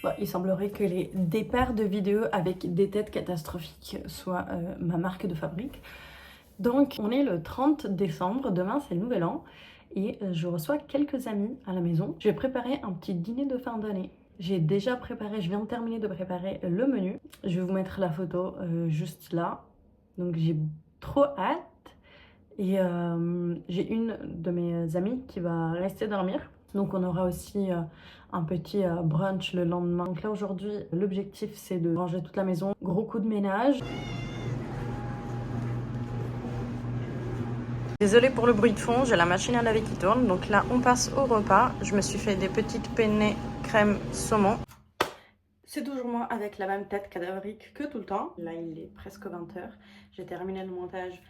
Bon, il semblerait que les départs de vidéos avec des têtes catastrophiques soient ma marque de fabrique. Donc on est le 30 décembre, demain c'est le nouvel an et je reçois quelques amis à la maison. Je vais préparer un petit dîner de fin d'année. J'ai déjà préparé, je viens de terminer de préparer le menu. Je vais vous mettre la photo juste là. Donc j'ai trop hâte. Et j'ai une de mes amies qui va rester dormir. Donc on aura aussi un petit brunch le lendemain. Donc là aujourd'hui, l'objectif c'est de ranger toute la maison. Gros coup de ménage. Désolée pour le bruit de fond, j'ai la machine à laver qui tourne. Donc là on passe au repas. Je me suis fait des petites penne crème saumon. C'est toujours moi avec la même tête cadavérique que tout le temps. Là il est presque 20h. J'ai terminé le montage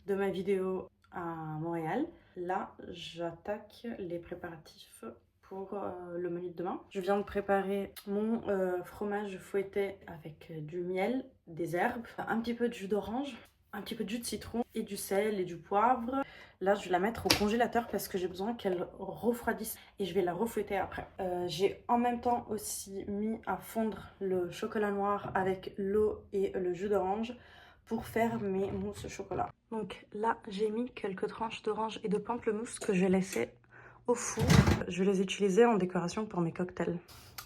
de ma vidéo à Montréal. Là, j'attaque les préparatifs pour le menu de demain. Je viens de préparer mon fromage fouetté avec du miel, des herbes, un petit peu de jus d'orange, un petit peu de jus de citron et du sel et du poivre. Là, je vais la mettre au congélateur parce que j'ai besoin qu'elle refroidisse et je vais la refouetter après. J'ai en même temps aussi mis à fondre le chocolat noir avec l'eau et le jus d'orange pour faire mes mousses au chocolat. Donc là, j'ai mis quelques tranches d'orange et de pamplemousse que je vais laisser au four. Je vais les utiliser en décoration pour mes cocktails.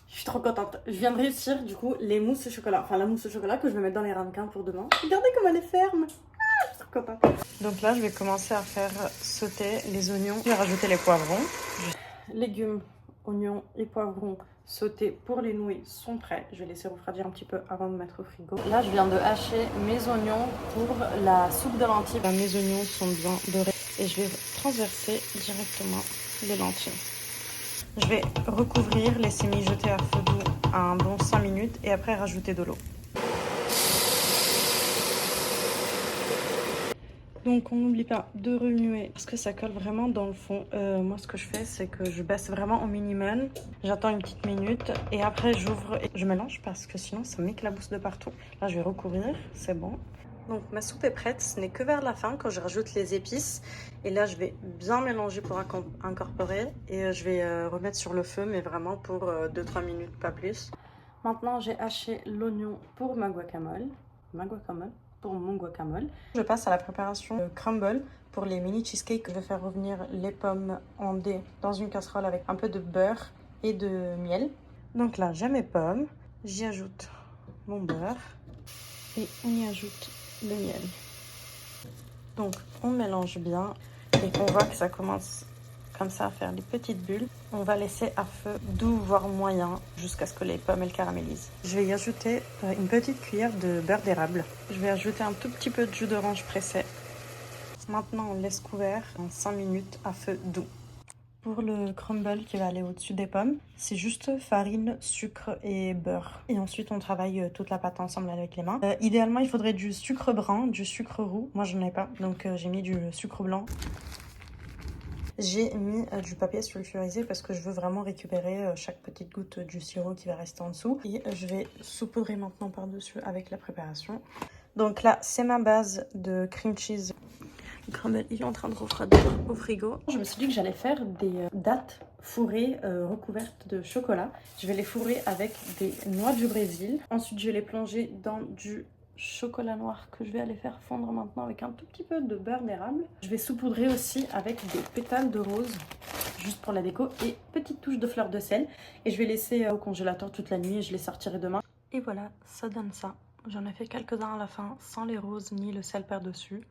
Je suis trop contente. Je viens de réussir du coup les mousses au chocolat. Enfin la mousse au chocolat que je vais mettre dans les ramequins pour demain. Regardez comme elle est ferme. Ah, je suis trop contente. Donc là, je vais commencer à faire sauter les oignons. Je vais rajouter les poivrons. Légumes, oignons et poivrons sautés pour les nouilles sont prêts. Je vais laisser refroidir un petit peu avant de mettre au frigo. Là, je viens de hacher mes oignons pour la soupe de lentilles. Là, mes oignons sont bien dorés et je vais transverser directement les lentilles. Je vais recouvrir, laisser mijoter à feu doux un bon 5 minutes et après rajouter de l'eau. Donc on n'oublie pas de remuer parce que ça colle vraiment dans le fond. Moi ce que je fais c'est que je baisse vraiment au minimum. J'attends une petite minute et après j'ouvre et je mélange parce que sinon ça m'éclabousse de partout. Là je vais recouvrir, c'est bon. Donc ma soupe est prête, ce n'est que vers la fin quand je rajoute les épices. Et là je vais bien mélanger pour incorporer et je vais remettre sur le feu mais vraiment pour 2-3 minutes, pas plus. Maintenant j'ai haché l'oignon pour ma guacamole. Pour mon guacamole. Je passe à la préparation de crumble pour les mini cheesecakes. Je vais faire revenir les pommes en dés dans une casserole avec un peu de beurre et de miel. Donc là, j'ai mes pommes, j'y ajoute mon beurre et on y ajoute le miel. Donc on mélange bien et on voit que ça commence comme ça à faire des petites bulles. On va laisser à feu doux voire moyen jusqu'à ce que les pommes elles caramélisent. Je vais y ajouter une petite cuillère de beurre d'érable. Je vais ajouter un tout petit peu de jus d'orange pressé. Maintenant on laisse couvert en 5 minutes à feu doux. Pour le crumble qui va aller au-dessus des pommes, c'est juste farine, sucre et beurre. Et ensuite, on travaille toute la pâte ensemble avec les mains. Idéalement, il faudrait du sucre brun, du sucre roux. Moi, je n'en ai pas, donc j'ai mis du sucre blanc. J'ai mis du papier sulfurisé parce que je veux vraiment récupérer chaque petite goutte du sirop qui va rester en dessous. Et je vais saupoudrer maintenant par-dessus avec la préparation. Donc là, c'est ma base de cream cheese. Le crumble il est en train de refroidir au frigo. Je me suis dit que j'allais faire des dattes fourrées recouvertes de chocolat. Je vais les fourrer avec des noix du Brésil. Ensuite, je vais les plonger dans du chocolat noir que je vais aller faire fondre maintenant avec un tout petit peu de beurre d'érable. Je vais saupoudrer aussi avec des pétales de rose juste pour la déco et petite touche de fleur de sel. Et je vais laisser au congélateur toute la nuit et je les sortirai demain. Et voilà, ça donne ça. J'en ai fait quelques-uns à la fin sans les roses ni le sel par-dessus.